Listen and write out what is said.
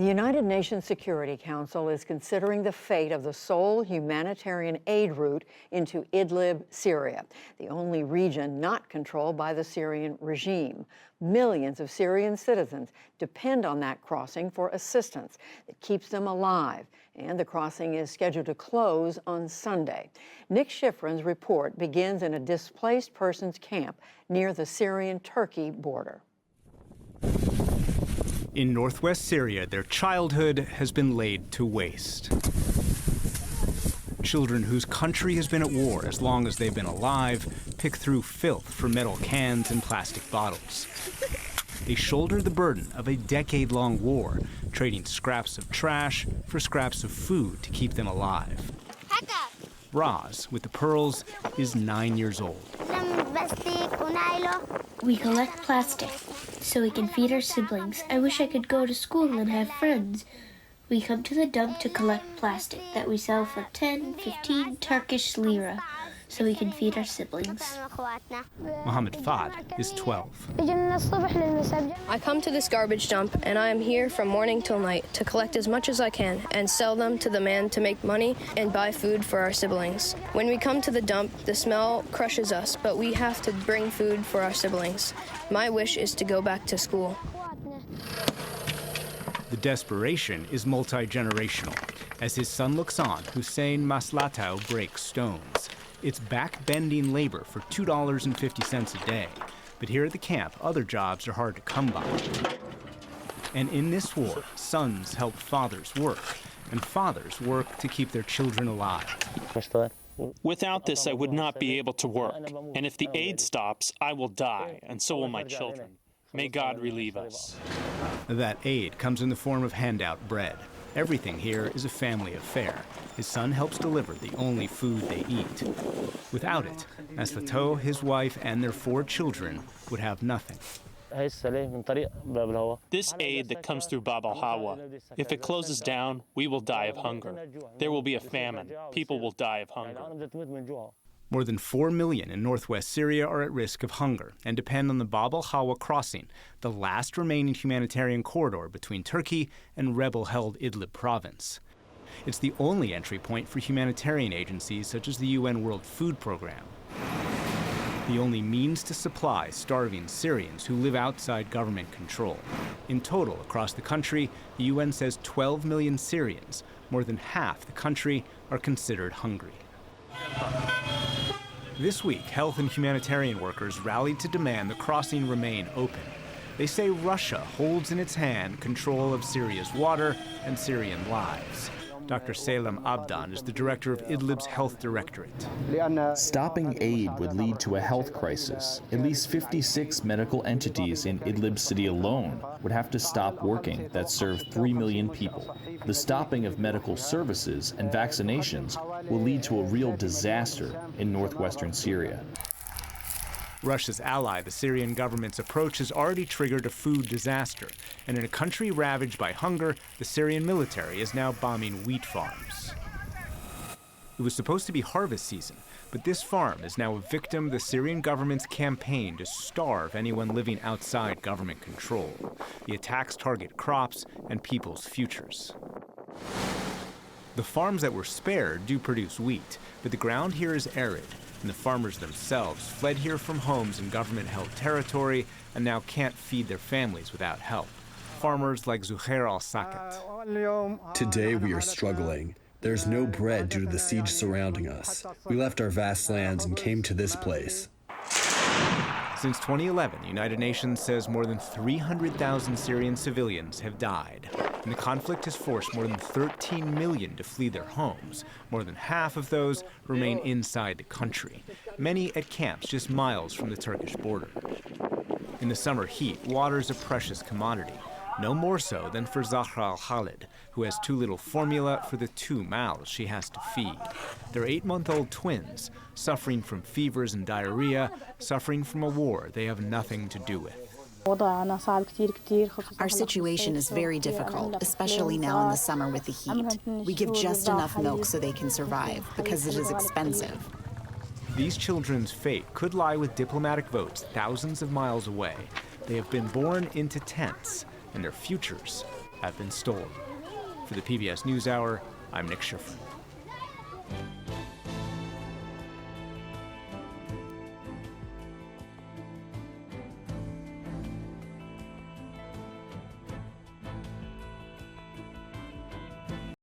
The United Nations Security Council is considering the fate of the sole humanitarian aid route into Idlib, Syria, the only region not controlled by the Syrian regime. Millions of Syrian citizens depend on that crossing for assistance that keeps them alive, and the crossing is scheduled to close on Sunday. Nick Schifrin's report begins in a displaced persons camp near the Syrian-Turkey border. In northwest Syria, their childhood has been laid to waste. Children whose country has been at war as long as they've been alive pick through filth for metal cans and plastic bottles. They shoulder the burden of a decade-long war, trading scraps of trash for scraps of food to keep them alive. Raz, with the pearls, is 9 years old. We collect plastic so we can feed our siblings. I wish I could go to school and have friends. We come to the dump to collect plastic that we sell for 10, 15 Turkish lira so we can feed our siblings. Mohammed Fad is 12. I come to this garbage dump and I am here from morning till night to collect as much as I can and sell them to the man to make money and buy food for our siblings. When we come to the dump, the smell crushes us, but we have to bring food for our siblings. My wish is to go back to school. The desperation is multi-generational. As his son looks on, Hussein Maslatau breaks stones. It's back-bending labor for $2.50 a day. But here at the camp, other jobs are hard to come by. And in this war, sons help fathers work, and fathers work to keep their children alive. Without this, I would not be able to work. And if the aid stops, I will die, and so will my children. May God relieve us. That aid comes in the form of handout bread. Everything here is a family affair. His son helps deliver the only food they eat. Without it, Maslatau, his wife, and their 4 children would have nothing. This aid that comes through Bab al-Hawa, if it closes down, we will die of hunger. There will be a famine. People will die of hunger. More than 4 million in northwest Syria are at risk of hunger and depend on the Bab al-Hawa crossing, the last remaining humanitarian corridor between Turkey and rebel-held Idlib province. It's the only entry point for humanitarian agencies such as the UN World Food Program. The only means to supply starving Syrians who live outside government control. In total, across the country, the UN says 12 million Syrians, more than half the country, are considered hungry. This week, health and humanitarian workers rallied to demand the crossing remain open. They say Russia holds in its hand control of Syria's water and Syrian lives. Dr. Salem Abdan is the director of Idlib's health directorate. Stopping aid would lead to a health crisis. At least 56 medical entities in Idlib city alone would have to stop working that serve 3 million people. The stopping of medical services and vaccinations will lead to a real disaster in northwestern Syria. Russia's ally, the Syrian government's approach has already triggered a food disaster. And in a country ravaged by hunger, the Syrian military is now bombing wheat farms. It was supposed to be harvest season, but this farm is now a victim of the Syrian government's campaign to starve anyone living outside government control. The attacks target crops and people's futures. The farms that were spared do produce wheat, but the ground here is arid, and the farmers themselves fled here from homes in government-held territory and now can't feed their families without help. Farmers like Zuhair al-Sakat. Today we are struggling. There's no bread due to the siege surrounding us. We left our vast lands and came to this place. Since 2011, the United Nations says more than 300,000 Syrian civilians have died. And the conflict has forced more than 13 million to flee their homes. More than half of those remain inside the country, many at camps just miles from the Turkish border. In the summer heat, water is a precious commodity, no more so than for Zahra al-Khalid, who has too little formula for the 2 mouths she has to feed. They're 8-month-old twins, suffering from fevers and diarrhea, suffering from a war they have nothing to do with. Our situation is very difficult, especially now in the summer with the heat. We give just enough milk so they can survive, because it is expensive. These children's fate could lie with diplomatic votes thousands of miles away. They have been born into tents, and their futures have been stolen. For the PBS NewsHour, I'm Nick Schifrin.